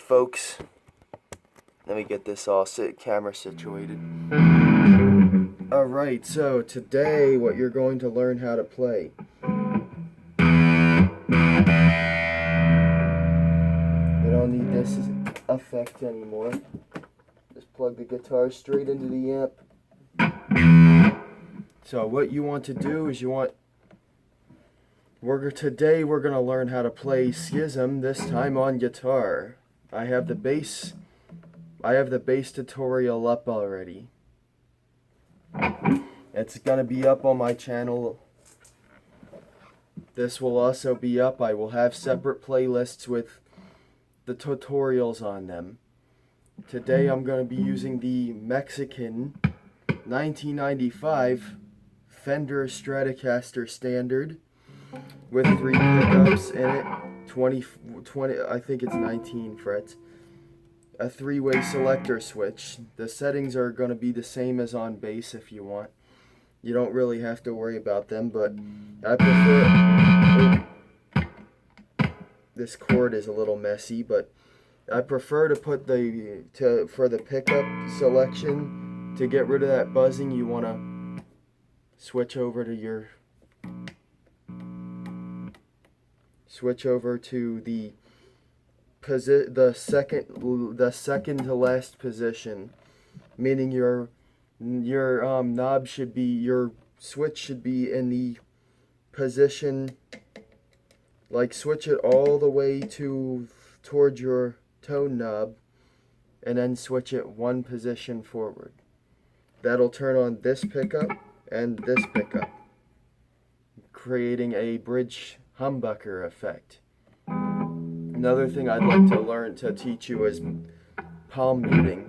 folks. Let me get this all camera situated. Alright, so today what you're going to learn how to play. You don't need this effect anymore. Just plug the guitar straight into the amp. So what you want to do is today we're going to learn how to play Schism, this time on guitar. I have the bass tutorial up already. It's going to be up on my channel. This will also be up. I will have separate playlists with the tutorials on them. Today I'm going to be using the Mexican 1995 Fender Stratocaster Standard with 3 pickups in it, 20, I think it's 19 frets, a 3-way selector switch. The settings are going to be the same as on bass if you want. You don't really have to worry about them, but I prefer, this chord is a little messy, but I prefer to put for the pickup selection, to get rid of that buzzing, you want to switch over to the second to last position, meaning your knob should be, your switch should be in the position, like switch it all the way towards your tone knob, and then switch it one position forward. That'll turn on this pickup and this pickup, creating a bridge humbucker effect. Another thing I'd like to learn to teach you is palm muting.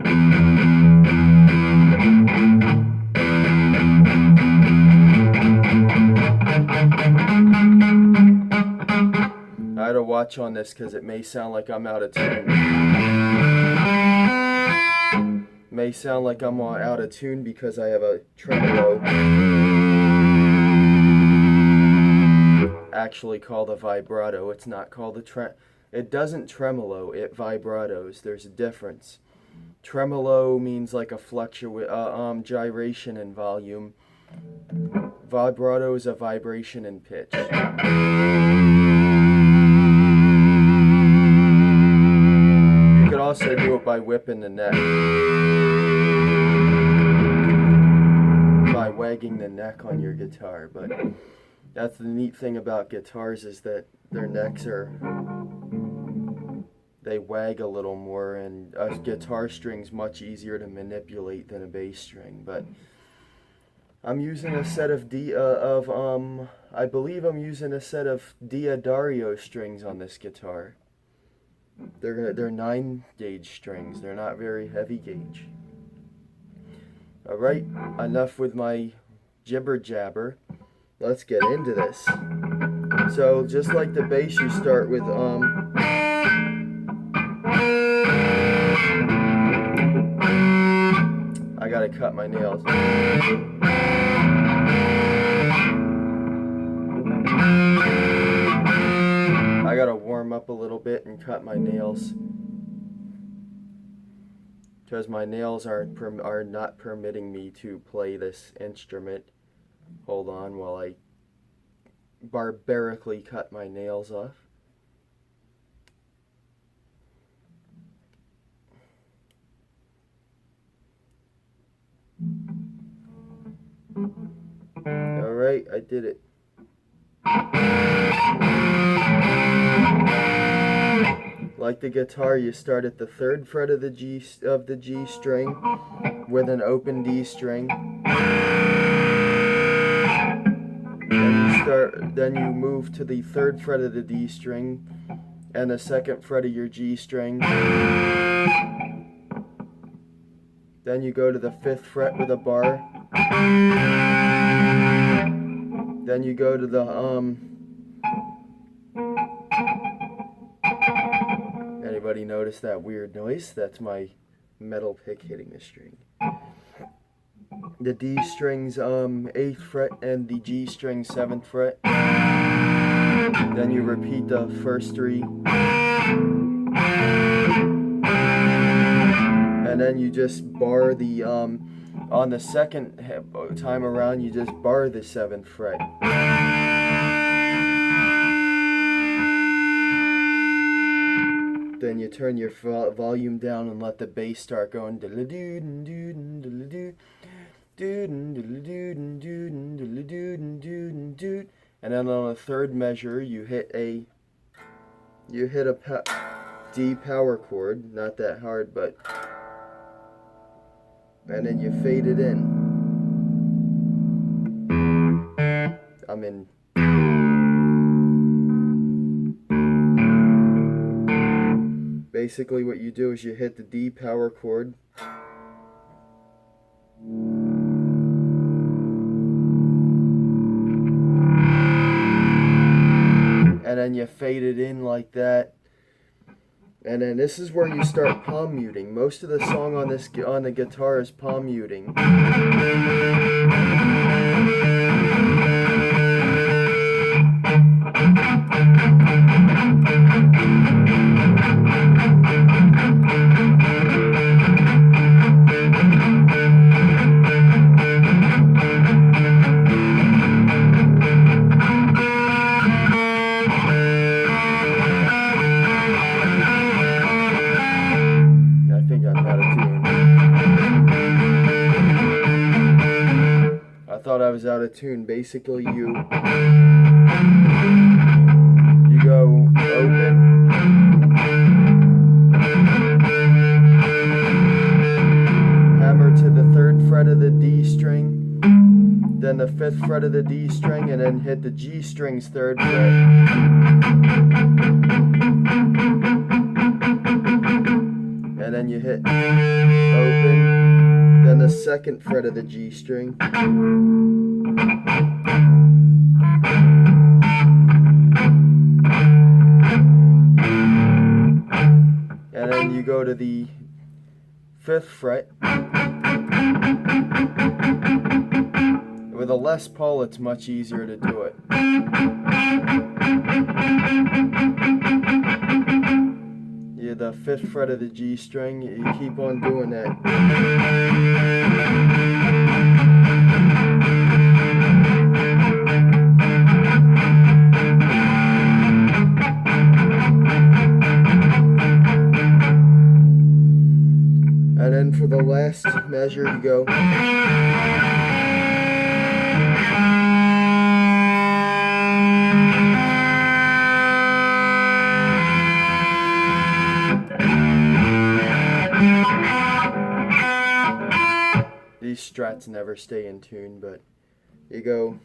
I had to watch on this because it may sound like I'm out of tune. May sound like I'm out of tune because I have a tremolo, actually called a vibrato. It's not called a it doesn't tremolo, it vibratos. There's a difference. Tremolo means like a gyration in volume. Vibrato is a vibration in pitch. You could also do it by whipping the neck, by wagging the neck on your guitar. But that's the neat thing about guitars, is that their necks they wag a little more, and a guitar string's much easier to manipulate than a bass string. But I'm using a set of I believe I'm using a set of D'Addario strings on this guitar. They're 9-gauge strings. They're not very heavy gauge. Alright, enough with my jibber jabber. Let's get into this. So just like the bass, you start with I gotta cut my nails. I gotta warm up a little bit and cut my nails, because my nails are not permitting me to play this instrument. Hold on while I barbarically cut my nails off. Alright, I did it. Like the guitar, you start at the 3rd fret of the G string with an open D string. Then you move to the 3rd fret of the D string and the 2nd fret of your G string. Then you go to the 5th fret with a bar. Then you go to the anybody notice that weird noise? That's my metal pick hitting the string. The D string's 8th fret and the G string 7th fret. Then you repeat the first 3. and then you just bar the on the second time around, you just bar the 7th fret. Then you turn your volume down and let the bass start going. And then on the third measure, you hit a D power chord, not that hard, but, and then you fade it in. I'm in. Basically what you do is you hit the D power chord, and then you fade it in like that. And then this is where you start palm muting. Most of the song on the guitar is palm muting. I thought I was out of tune. Basically, you go open, hammer to the 3rd fret of the D string, then the 5th fret of the D string, and then hit the G string's 3rd fret. And then you hit open, then the 2nd fret of the G string. And then you go to the 5th fret. With a Les Paul, it's much easier to do it. Yeah, the 5th fret of the G string, you keep on doing that. And then for the last measure, you go. These strats never stay in tune, but you go.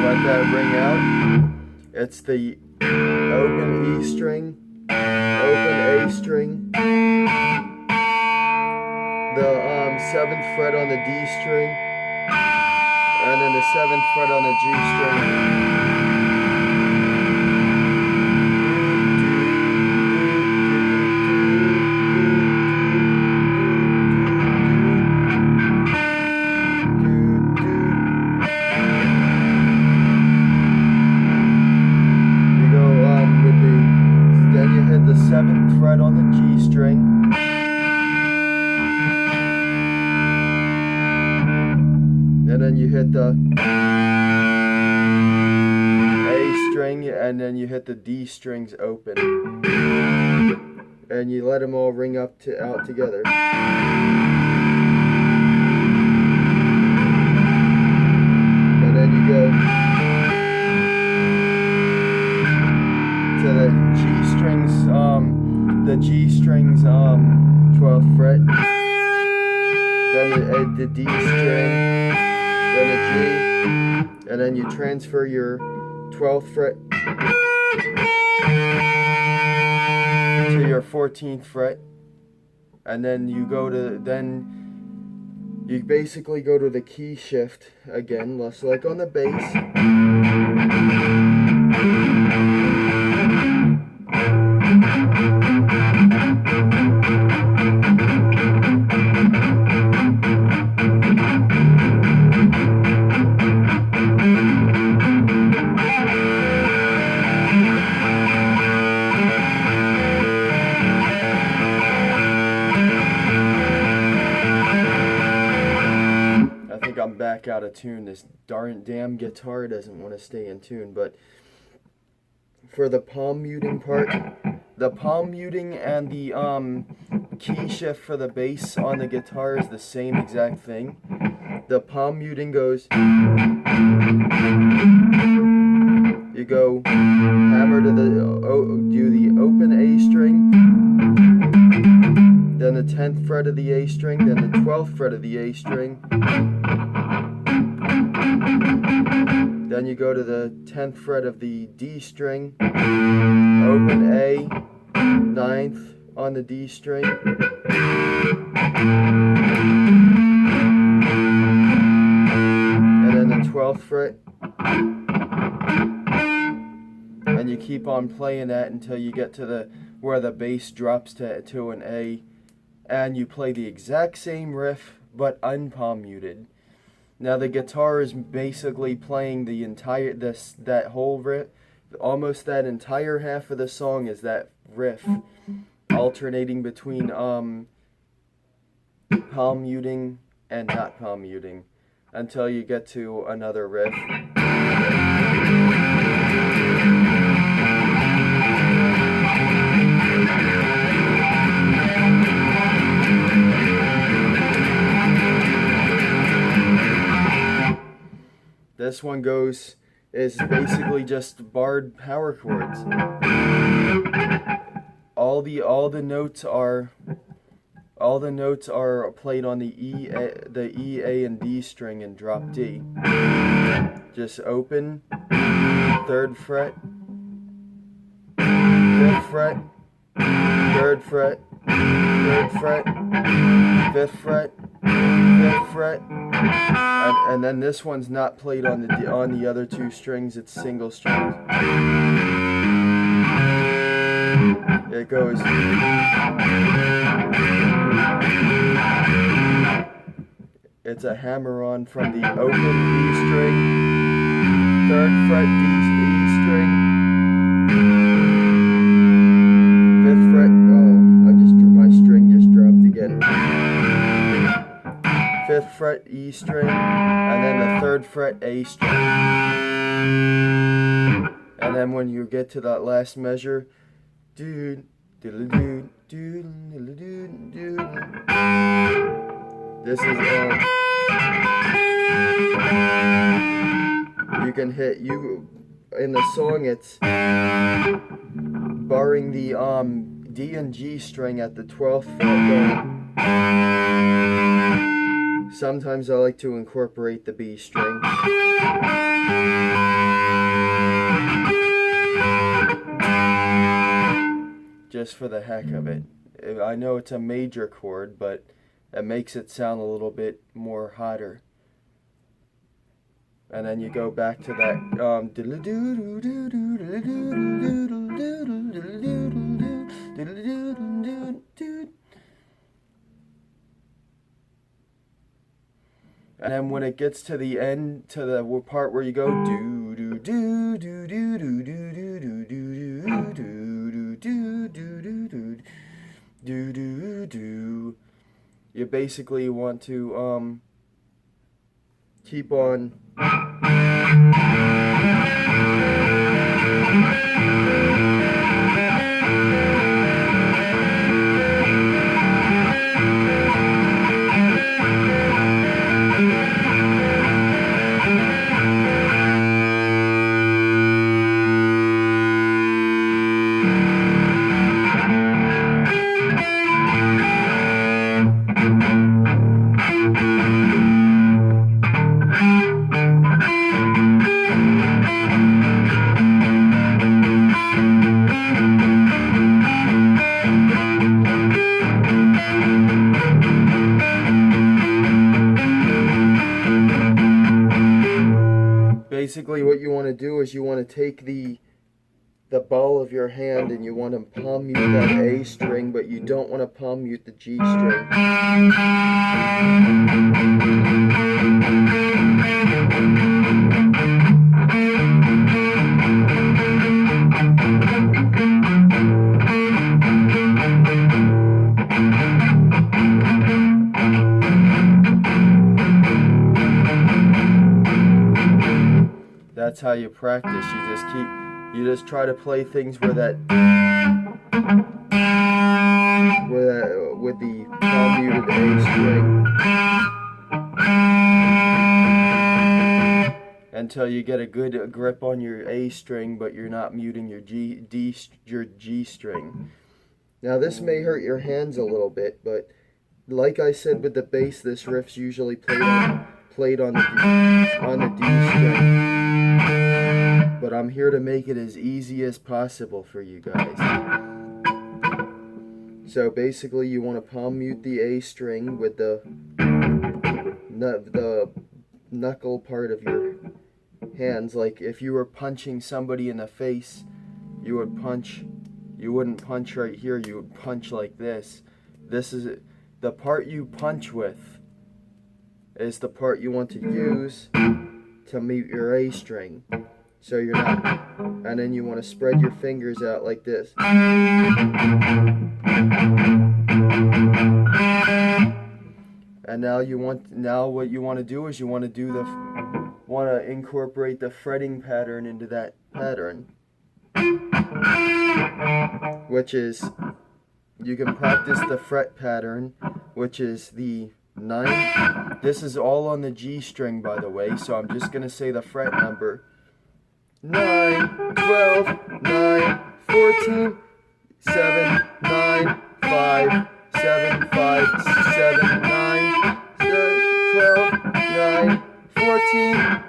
Let that ring out. It's the open E string, open A string, the 7th fret on the D string, and then the 7th fret on the G string. The 7th fret on the G string, and then you hit the A string, and then you hit the D strings open, and you let them all ring up out together. And then you go to the G strings, the G strings 12th fret, then the D string, then the G, and then you transfer your 12th fret to your 14th fret, and then you go to, you basically go to the key shift again, less like on the bass. I'm back out of tune. This damn guitar doesn't want to stay in tune. But for the palm muting part, the palm muting and the key shift for the bass on the guitar is the same exact thing. The palm muting goes, you go hammer to the do the open A string, then the 10th fret of the A string, then the 12th fret of the A string. Then you go to the 10th fret of the D string, open A, 9th on the D string, and then the 12th fret, and you keep on playing that until you get to where the bass drops to an A, and you play the exact same riff but unpalm muted. Now the guitar is basically playing the entire that whole riff, almost that entire half of the song is that riff, alternating between palm muting and not palm muting, until you get to another riff. This one is basically just barred power chords. All the notes are played on the E, A, and D string and drop D. Just open, 3rd fret, 5th fret, 3rd fret, 3rd fret, 5th fret, 5th fret. And then this one's not played on the other two strings, it's single strings. It goes. It's a hammer-on from the open D string, 3rd fret E string, 5th fret, my string just dropped again. 5th fret E string, and then the 3rd fret A string. And then when you get to that last measure, dude, diddle dude, dude, diddle dude, dude. This is you can hit in the song. It's barring the D and G string at the 12th fret. Sometimes I like to incorporate the B string. Just for the heck of it. I know it's a major chord, but it makes it sound a little bit more hotter. And then you go back to that and then when it gets to the end, to the part where you go do do do do do do do do do do do do do do do, you basically want to keep on. basically what you want to do is you want to take the ball of your hand and you want to palm mute that A string, but you don't want to palm mute the G string. That's how you practice. You just try to play things where with the palm muted A string until you get a good grip on your A string, but you're not muting your G string. Now this may hurt your hands a little bit, but like I said with the bass, this riff's usually played on the D string. But I'm here to make it as easy as possible for you guys. So basically you want to palm mute the A string with the knuckle part of your hands. Like if you were punching somebody in the face, you wouldn't punch right here, you would punch like this. This is it. The part you punch with is the part you want to use to mute your A string. So you're not, and then you want to spread your fingers out like this. And now what you want to do is you want to incorporate the fretting pattern into that pattern, which is, you can practice the fret pattern, which is the 9. This is all on the G string, by the way, so I'm just going to say the fret number. 9, 12, 9, 14, 7, 9, 5, 7, 5, 7, 9, 12, 9, 14,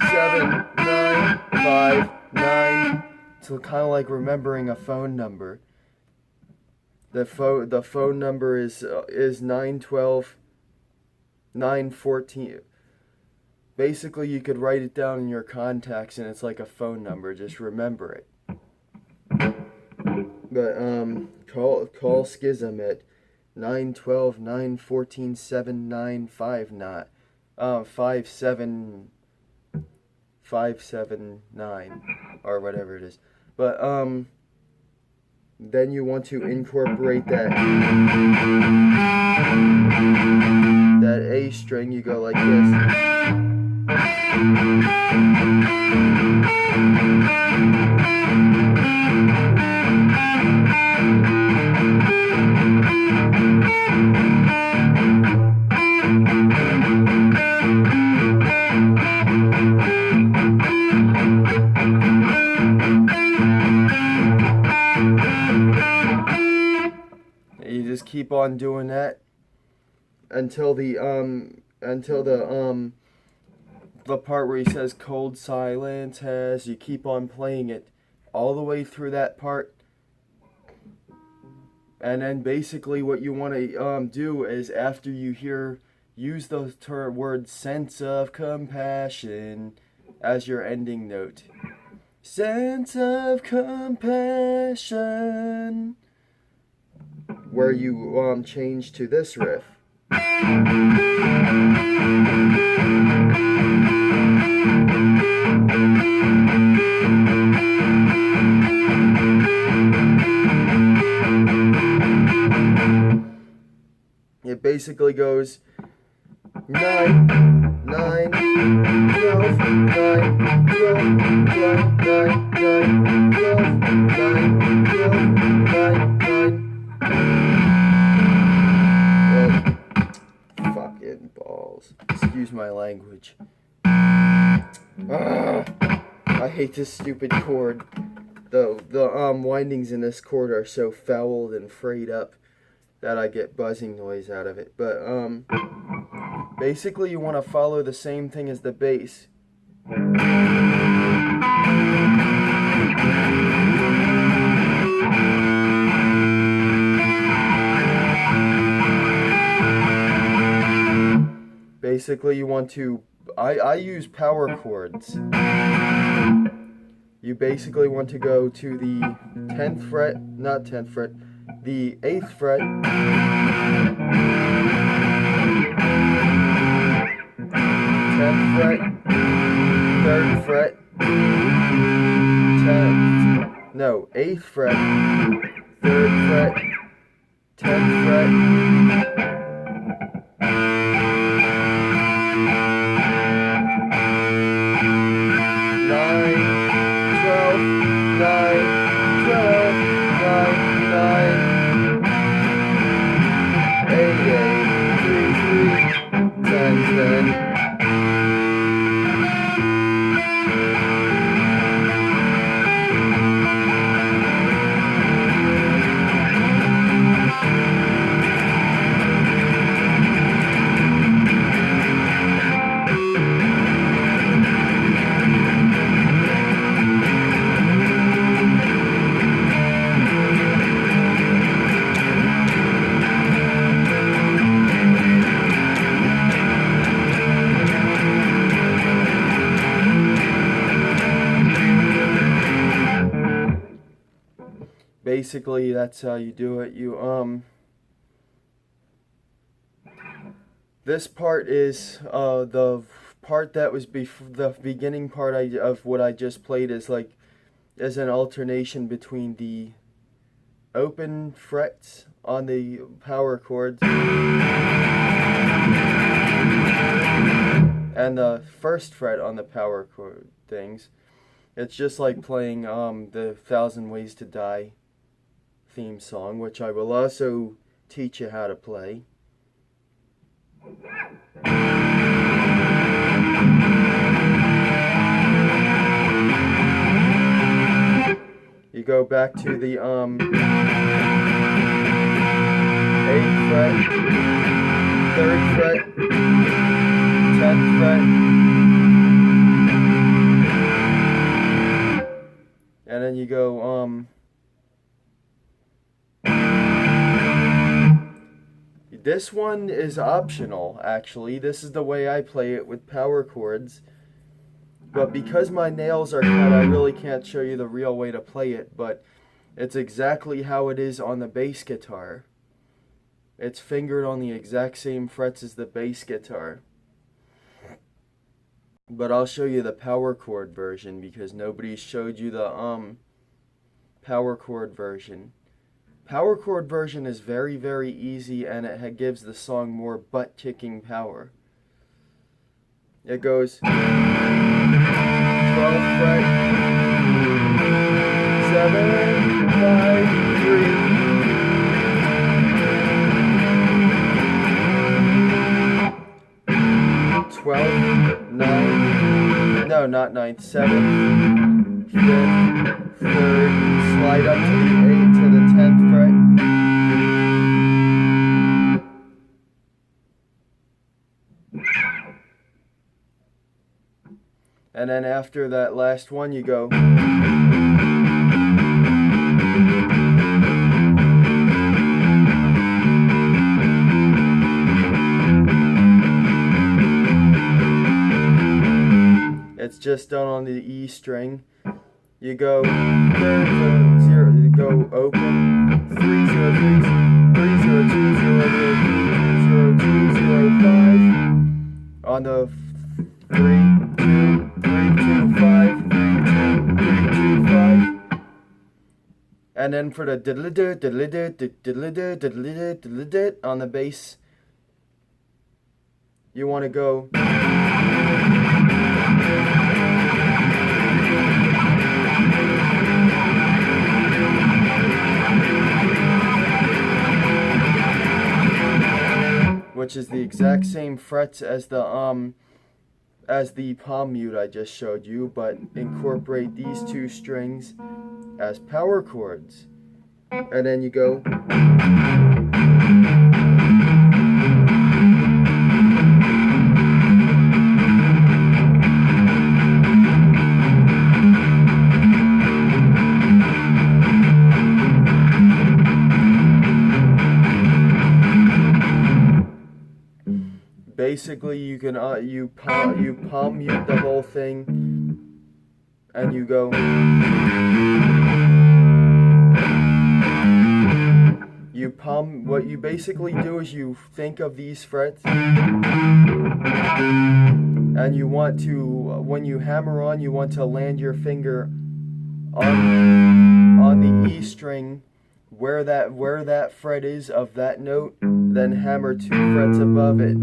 7, 9, 5, 9. So kind of like remembering a phone number. The phone number is 912, 914. Basically, you could write it down in your contacts, and it's like a phone number. Just remember it. But call Schism at 912 914 7959 5759 or whatever it is. But then you want to incorporate that A string. You go like this. You just keep on doing that until the part where he says cold silence has, you keep on playing it all the way through that part. And then basically what you want to do is, after you use the word sense of compassion as your ending note. Sense of compassion. Where you change to this riff. It basically goes 9, 9, 12, 9, 12, 12, 9, 9, 12, 9, 12, 9, 9. Fucking balls. Excuse my language. I hate this stupid chord. The windings in this chord are so fouled and frayed up that I get buzzing noise out of it. But basically you want to follow the same thing as the bass. Basically you want to I use power chords. You basically want to go to the 10th fret, not 10th fret, the 8th fret, 10th fret, 3rd fret, 8th fret, 3rd fret, 10th fret, 10. Basically, that's how you do it. This part is the part that was the beginning part of what I just played is an alternation between the open frets on the power chords and the first fret on the power chord things. It's just like playing the 1,000 Ways to Die theme song, which I will also teach you how to play. You go back to the 8th fret, 3rd fret, 10th fret, and then you go this one is optional, actually. This is the way I play it with power chords. But because my nails are cut, I really can't show you the real way to play it, but it's exactly how it is on the bass guitar. It's fingered on the exact same frets as the bass guitar. But I'll show you the power chord version because nobody showed you the power chord version. Power chord version is very, very easy, and it gives the song more butt-kicking power. It goes 12th fret, 7, 5, 3, 12, 9, no, not 9th, 7th, 5th, 3rd, slide up to the 8th to the 10th fret. And then after that last one, you go. It's just done on the E string. You go 0, you go open 3 0 3 3 0 2 0 0 2 0 5 on the 3 2 3 2 5 3 2 5, and then for the diddle-do diddle-do diddle-do diddle-do diddle-do on the bass, you want to go. Which is the exact same frets as the palm mute I just showed you, but incorporate these two strings as power chords. And then you go. basically you can you palm mute the whole thing, and you go. What you basically do is you think of these frets, and you want to, when you hammer on, you want to land your finger on the E string where that fret is of that note, then hammer 2 frets above it.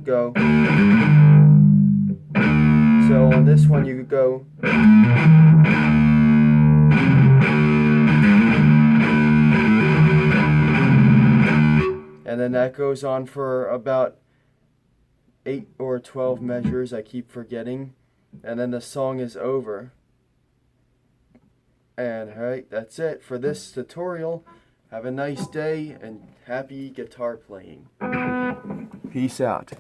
Go. So on this one you could go. And then that goes on for about 8 or 12 measures, I keep forgetting. And then the song is over. And alright, that's it for this tutorial. Have a nice day and happy guitar playing. Peace out.